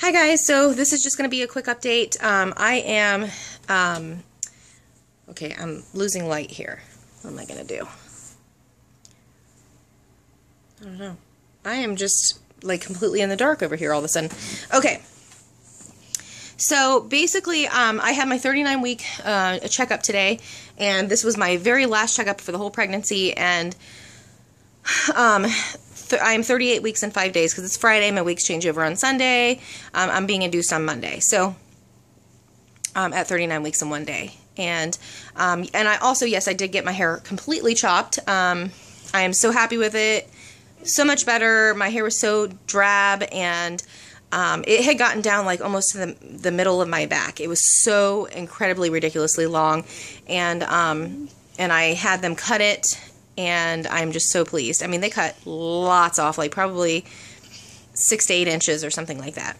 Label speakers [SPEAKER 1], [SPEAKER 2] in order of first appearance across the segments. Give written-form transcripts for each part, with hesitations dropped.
[SPEAKER 1] Hi guys, so this is just going to be a quick update. Okay, I'm losing light here. What am I going to do? I don't know. I am just like completely in the dark over here all of a sudden. Okay, so basically I had my 39-week checkup today, and this was my very last checkup for the whole pregnancy, and I'm 38 weeks and 5 days because it's Friday. My weeks change over on Sunday. I'm being induced on Monday. So at 39 weeks and 1 day. And I also, yes, I did get my hair completely chopped. I am so happy with it. So much better. My hair was so drab, and it had gotten down like almost to the middle of my back. It was so incredibly ridiculously long, and I had them cut it. And I'm just so pleased. I mean, they cut lots off, like probably 6 to 8 inches or something like that.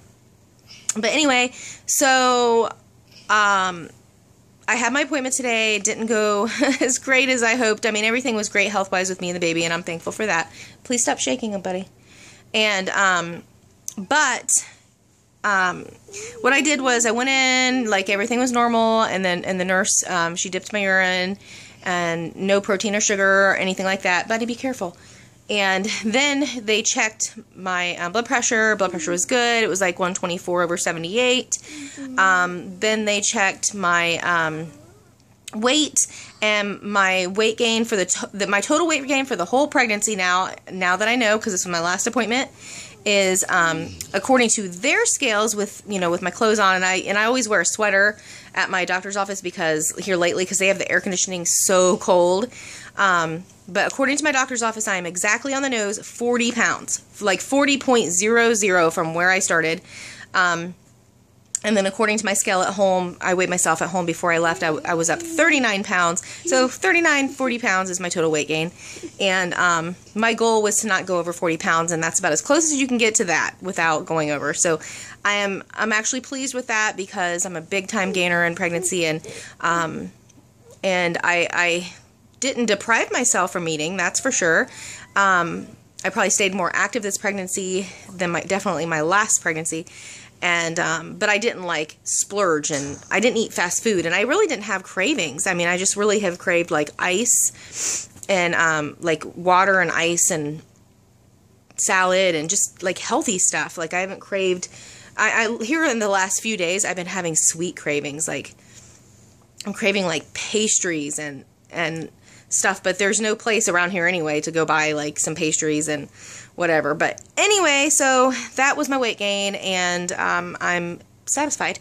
[SPEAKER 1] But anyway, so I had my appointment today. It didn't go as great as I hoped. I mean, everything was great health-wise with me and the baby, and I'm thankful for that. Please stop shaking him, buddy. And what I did was I went in, like everything was normal, and the nurse, she dipped my urine, and no protein or sugar or anything like that. Buddy, be careful. And then they checked my blood pressure. Blood pressure was good. It was like 124/78. Then they checked my weight, and my weight gain for my total weight gain for the whole pregnancy now that I know, because this was my last appointment, is according to their scales with my clothes on, and I always wear a sweater at my doctor's office because they have the air conditioning so cold. But according to my doctor's office, I am exactly on the nose 40 pounds, like 40.00 from where I started. And then according to my scale at home, I weighed myself at home before I left, I was up 39 pounds. So 40 pounds is my total weight gain. And my goal was to not go over 40 pounds, and that's about as close as you can get to that without going over. So I'm actually pleased with that, because I'm a big time gainer in pregnancy, and I didn't deprive myself from eating, that's for sure. I probably stayed more active this pregnancy than definitely my last pregnancy. And, but I didn't like splurge, and I didn't eat fast food, and I really didn't have cravings. I mean, I just really have craved like ice and, like water and ice and salad and just like healthy stuff. Like I haven't craved, here in the last few days, I've been having sweet cravings. Like I'm craving like pastries and stuff, but there's no place around here anyway to go buy like some pastries and whatever. But anyway, so that was my weight gain, and I'm satisfied.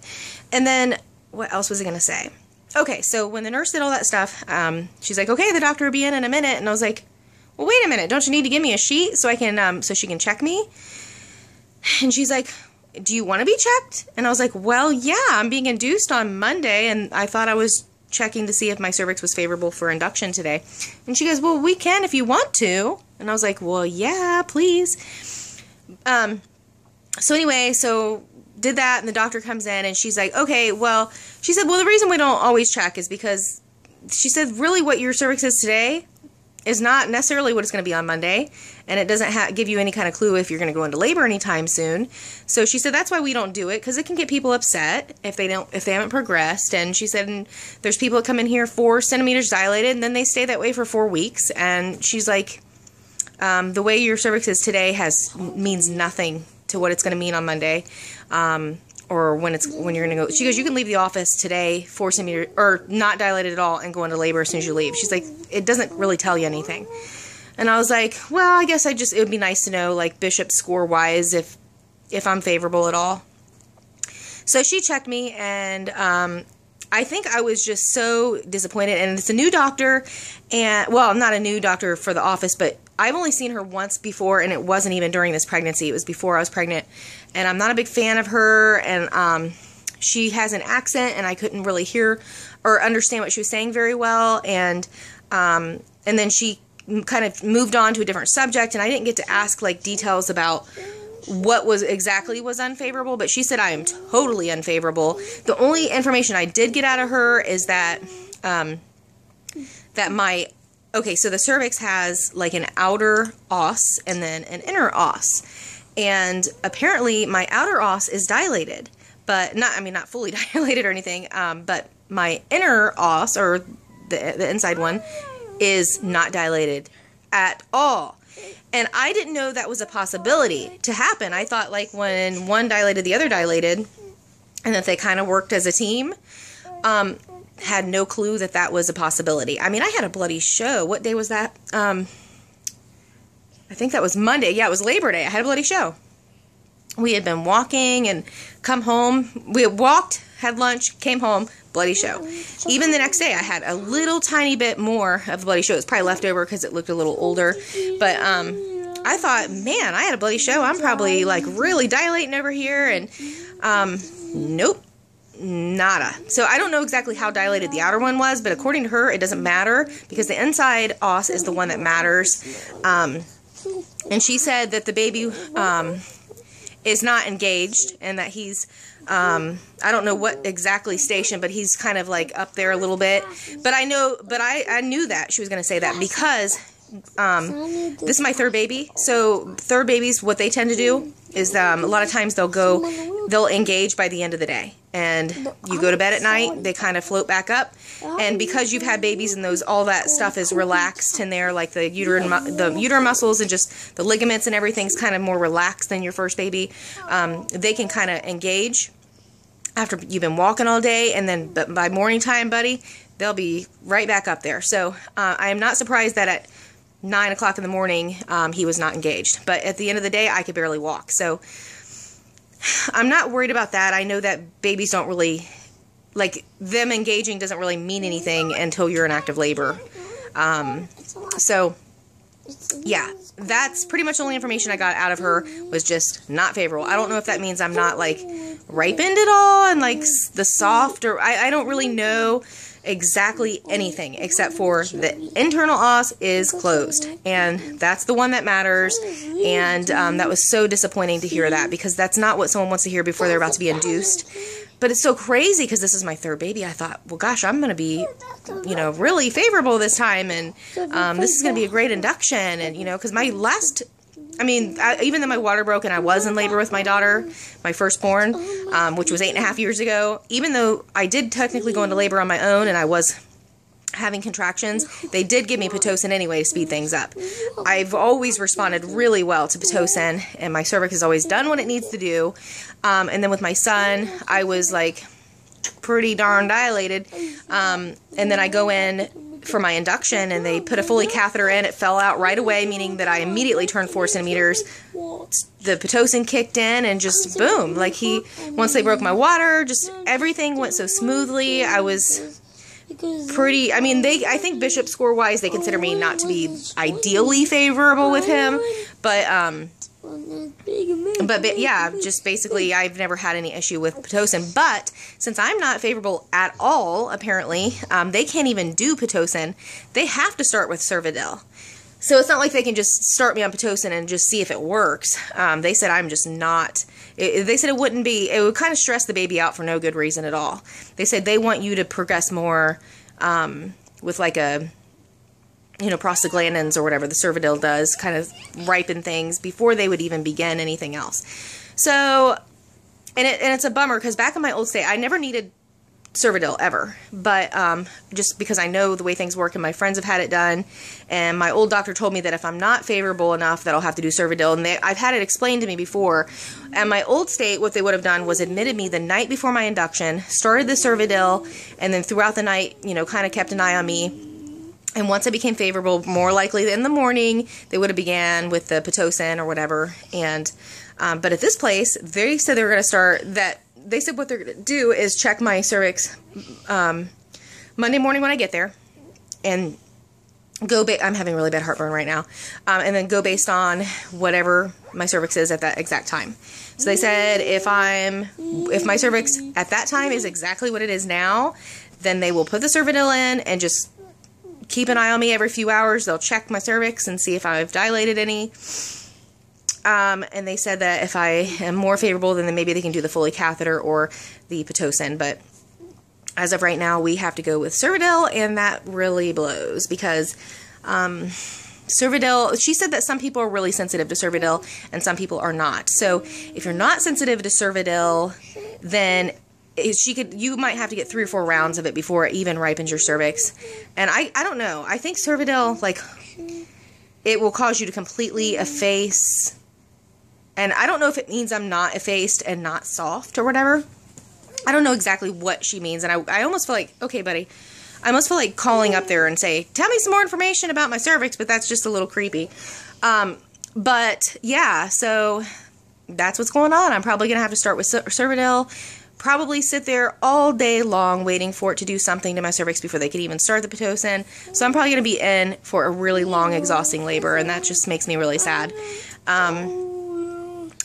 [SPEAKER 1] And then what else was I going to say? Okay, so when the nurse did all that stuff, she's like, okay, the doctor will be in a minute. And I was like, well, wait a minute, don't you need to give me a sheet so I can so she can check me? And she's like, do you want to be checked? And I was like, well, yeah, I'm being induced on Monday, and I thought I was checking to see if my cervix was favorable for induction today. And she goes, well, we can if you want to. And I was like, well, yeah, please. So anyway, so did that, and the doctor comes in, and she's like, okay, well, she said, well, the reason we don't always check is because, she said, really what your cervix is today is not necessarily what it's going to be on Monday, and it doesn't give you any kind of clue if you're going to go into labor anytime soon. So she said that's why we don't do it, because it can get people upset if they haven't progressed. And she said, there's people that come in here 4 centimeters dilated, and then they stay that way for 4 weeks. And she's like, the way your cervix is today means nothing to what it's going to mean on Monday, or when you're going to go. She goes, you can leave the office today 4 centimeters, or not dilated at all, and go into labor as soon as you leave. She's like, it doesn't really tell you anything. And I was like, well, I guess it would be nice to know, like, Bishop score-wise, if I'm favorable at all. So she checked me, and I think I was just so disappointed. And it's a new doctor, and, well, not a new doctor for the office, but I've only seen her once before, and it wasn't even during this pregnancy. It was before I was pregnant, and I'm not a big fan of her, and she has an accent, and I couldn't really hear or understand what she was saying very well, and then she kind of moved on to a different subject, and I didn't get to ask like details about what was unfavorable, but she said I am totally unfavorable. The only information I did get out of her is that okay, so the cervix has like an outer os and then an inner os. And apparently my outer os is dilated, but not fully dilated or anything, but my inner os, or the inside one, is not dilated at all. And I didn't know that was a possibility to happen. I thought like when one dilated, the other dilated, and that they kind of worked as a team. Had no clue that that was a possibility. I mean, I had a bloody show. What day was that? I think that was Monday. Yeah, it was Labor Day. I had a bloody show. We had been walking and come home. We had walked, had lunch, came home, bloody show. Even the next day, I had a little tiny bit more of the bloody show. It was probably leftover because it looked a little older. But I thought, man, I had a bloody show. I'm probably like really dilating over here. And nope. Nada. So I don't know exactly how dilated the outer one was, but according to her, it doesn't matter because the inside os is the one that matters. And she said that the baby is not engaged and that he's, I don't know what exactly station, but he's kind of like up there a little bit. But I knew that she was going to say that because this is my third baby. So third babies, what they tend to do is a lot of times they'll engage by the end of the day. And you go to bed at night, they kind of float back up. And because you've had babies and all that stuff is relaxed in there, like the uterine muscles and just the ligaments and everything's kind of more relaxed than your first baby, they can kind of engage after you've been walking all day. And then by morning time, buddy, they'll be right back up there. So I am not surprised that at 9 o'clock in the morning, he was not engaged. But at the end of the day, I could barely walk. So I'm not worried about that. I know that babies don't really, like, them engaging doesn't really mean anything until you're in active labor. So, yeah, that's pretty much the only information I got out of her was just not favorable. I don't know if that means I'm not, like, ripened at all and, like, the soft, or I don't really know exactly anything except for the internal os is closed, and that's the one that matters. And that was so disappointing to hear that, because that's not what someone wants to hear before they're about to be induced. But it's so crazy because this is my third baby. I thought, well, gosh, I'm going to be, really favorable this time, and this is going to be a great induction. And, because my last, even though my water broke and I was in labor with my daughter, my firstborn, which was 8.5 years ago, even though I did technically go into labor on my own and I was having contractions, they did give me Pitocin anyway to speed things up. I've always responded really well to Pitocin, and my cervix has always done what it needs to do. And then with my son, I was like pretty darn dilated. And then I go in for my induction and they put a Foley catheter in. It fell out right away, meaning that I immediately turned 4 centimeters. The Pitocin kicked in and just boom, like once they broke my water, just everything went so smoothly. I was pretty, I think Bishop score wise, they consider me not to be ideally favorable with him, but yeah, just basically I've never had any issue with Pitocin. But since I'm not favorable at all, apparently, they can't even do Pitocin. They have to start with Cervidil. So it's not like they can just start me on Pitocin and just see if it works. They said I'm just not, they said it would kind of stress the baby out for no good reason at all. They said they want you to progress more with like a, prostaglandins or whatever the Cervidil does, kind of ripen things before they would even begin anything else. So, and it's a bummer because back in my old state, I never needed Cervidil ever, but just because I know the way things work and my friends have had it done, and my old doctor told me that if I'm not favorable enough that I'll have to do Cervidil, and I've had it explained to me before. At my old state, what they would have done was admitted me the night before my induction, started the Cervidil, and then throughout the night, kind of kept an eye on me. And once I became favorable, more likely in the morning, they would have began with the Pitocin or whatever. And but at this place, they said they were going to start that. They said what they're going to do is check my cervix Monday morning when I get there, and go. I'm having really bad heartburn right now, and then go based on whatever my cervix is at that exact time. So they said if my cervix at that time is exactly what it is now, then they will put the Cervidil in and just keep an eye on me every few hours. They'll check my cervix and see if I've dilated any. And they said that if I am more favorable, then maybe they can do the Foley catheter or the Pitocin. But as of right now, we have to go with Cervidil, and that really blows because Cervidil, she said that some people are really sensitive to Cervidil and some people are not. So if you're not sensitive to Cervidil, then you might have to get 3 or 4 rounds of it before it even ripens your cervix. And I don't know. I think Cervidil, like, it will cause you to completely efface. And I don't know if it means I'm not effaced and not soft or whatever. I don't know exactly what she means. And I almost feel like, okay, buddy, I almost feel like calling up there and say, tell me some more information about my cervix, but that's just a little creepy. But yeah, so that's what's going on. I'm probably going to have to start with Cervidil. Probably sit there all day long waiting for it to do something to my cervix before they could even start the Pitocin. So I'm probably going to be in for a really long, exhausting labor, and that just makes me really sad.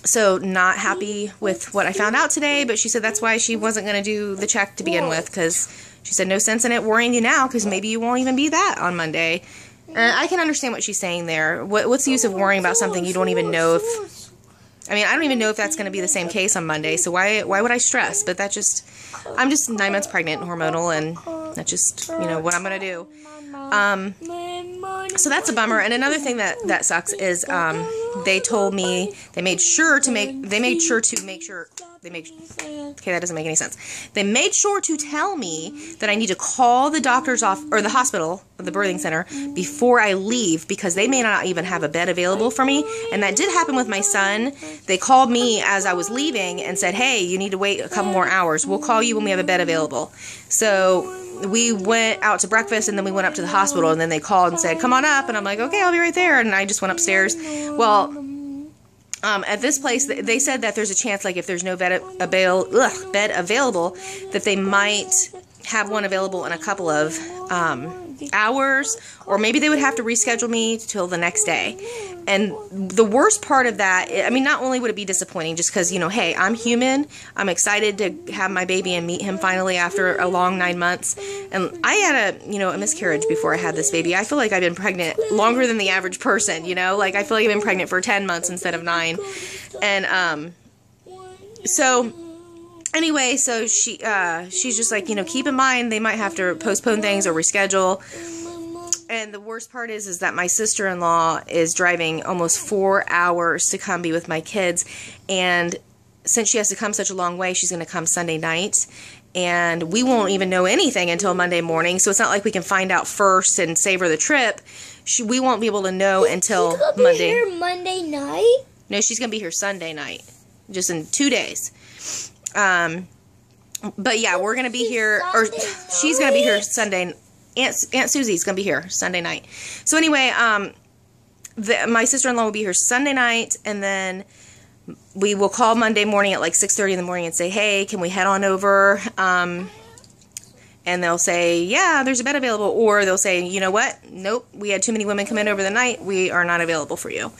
[SPEAKER 1] So not happy with what I found out today, but she said that's why she wasn't going to do the check to begin with, because she said no sense in it worrying you now, because maybe you won't even be that on Monday. And I can understand what she's saying there. What's the use of worrying about something you don't even know if... I mean, I don't even know if that's going to be the same case on Monday, so why would I stress? But that just, I'm just 9 months pregnant and hormonal, and that's just, you know, what I'm going to do. So that's a bummer. And another thing that sucks is they told me, okay, that doesn't make any sense. They made sure to tell me that I need to call the doctor's or the hospital, or the birthing center, before I leave, because they may not even have a bed available for me. And that did happen with my son. They called me as I was leaving and said, hey, you need to wait a couple more hours. We'll call you when we have a bed available. So we went out to breakfast, and then we went up to the hospital, and then they called and said, come on up. And I'm like, okay, I'll be right there. And I just went upstairs. Well, at this place, they said that there's a chance, like, if there's no bed available, that they might have one available in a couple of hours, or maybe they would have to reschedule me till the next day. And the worst part of that, I mean, not only would it be disappointing just because, you know, hey, I'm human, I'm excited to have my baby and meet him finally after a long 9 months, and I had a miscarriage before I had this baby. I feel like I've been pregnant longer than the average person, you know, like I feel like I've been pregnant for 10 months instead of 9, and so anyway, so she's just like, you know, keep in mind they might have to postpone things or reschedule. And the worst part is that my sister-in-law is driving almost 4 hours to come be with my kids. And since she has to come such a long way, she's going to come Sunday night. And we won't even know anything until Monday morning. So it's not like we can find out first and savor the trip. We won't be able to know until Monday.
[SPEAKER 2] Here Monday night?
[SPEAKER 1] No, she's going to be here Sunday night. Just in 2 days. But yeah, we're going to be here, or she's going to be here Sunday. Aunt Susie's going to be here Sunday night. So anyway, my sister-in-law will be here Sunday night, and then we will call Monday morning at like 6:30 in the morning and say, hey, can we head on over? And they'll say, yeah, there's a bed available. Or they'll say, you know what? Nope, we had too many women come in over the night. We are not available for you.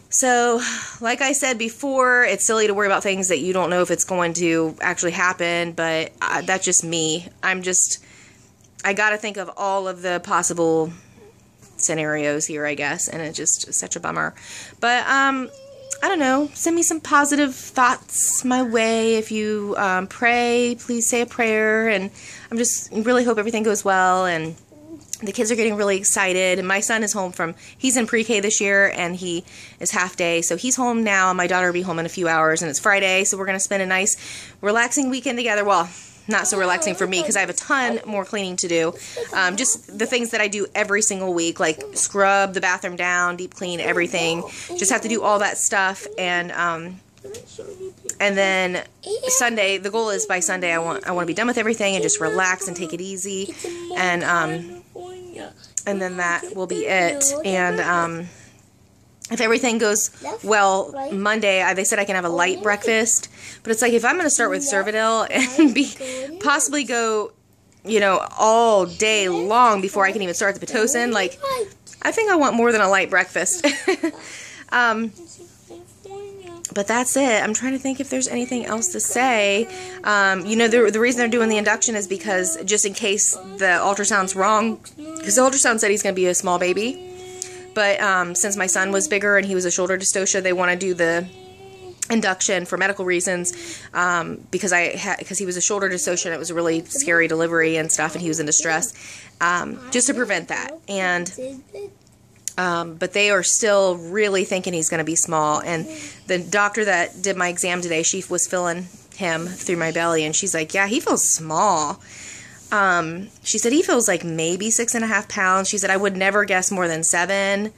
[SPEAKER 1] So, like I said before, it's silly to worry about things that you don't know if it's going to actually happen, but that's just me. I got to think of all of the possible scenarios here, I guess, and it's just such a bummer. But, I don't know, send me some positive thoughts my way. If you pray, please say a prayer, and I'm just really hope everything goes well, and the kids are getting really excited, and my son is home he's in pre-K this year, and he is half day, so he's home now, and my daughter will be home in a few hours, and it's Friday, so we're going to spend a nice, relaxing weekend together. Well, not so relaxing for me, because I have a ton more cleaning to do. Just the things that I do every single week, like scrub the bathroom down, deep clean, everything. Just have to do all that stuff, and then Sunday, the goal is by Sunday I want to be done with everything and just relax and take it easy, and then that will be it. And if everything goes well, Monday, they said I can have a light breakfast, but it's like, if I'm going to start with Cervidil and possibly go, you know, all day long before I can even start the Pitocin, like, I think I want more than a light breakfast. But that's it. I'm trying to think if there's anything else to say. You know, the reason they're doing the induction is because, just in case the ultrasound's wrong, because the ultrasound said he's going to be a small baby. But since my son was bigger and he was a shoulder dystocia, they want to do the induction for medical reasons, because he was a shoulder dystocia and it was a really scary delivery and stuff, and he was in distress, just to prevent that. And But they are still really thinking he's going to be small. And the doctor that did my exam today, she was feeling him through my belly, and she's like, yeah, he feels small. She said he feels like maybe 6.5 pounds. She said I would never guess more than 7.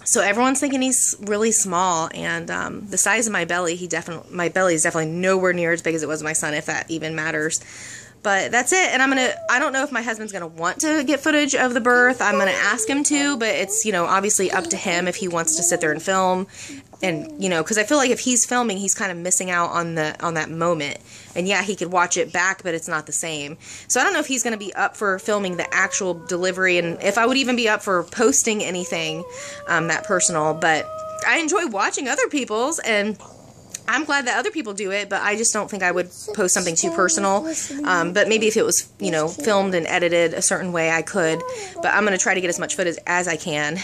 [SPEAKER 1] So everyone's thinking he's really small, and the size of my belly, my belly is definitely nowhere near as big as it was with my son, if that even matters. But that's it, and I don't know if my husband's going to want to get footage of the birth. I'm going to ask him to, but it's, you know, obviously up to him if he wants to sit there and film. And, you know, because I feel like if he's filming, he's kind of missing out on that moment. And yeah, he could watch it back, but it's not the same. So I don't know if he's going to be up for filming the actual delivery, and if I would even be up for posting anything that personal. But I enjoy watching other people's, and I'm glad that other people do it, but I just don't think I would post something too personal. But maybe if it was, you know, filmed and edited a certain way, I could. But I'm going to try to get as much footage as I can.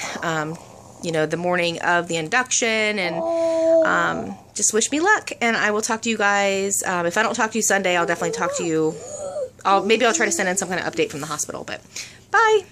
[SPEAKER 1] You know, the morning of the induction, and just wish me luck. And I will talk to you guys. If I don't talk to you Sunday, I'll definitely talk to you. Maybe I'll try to send in some kind of update from the hospital. But bye.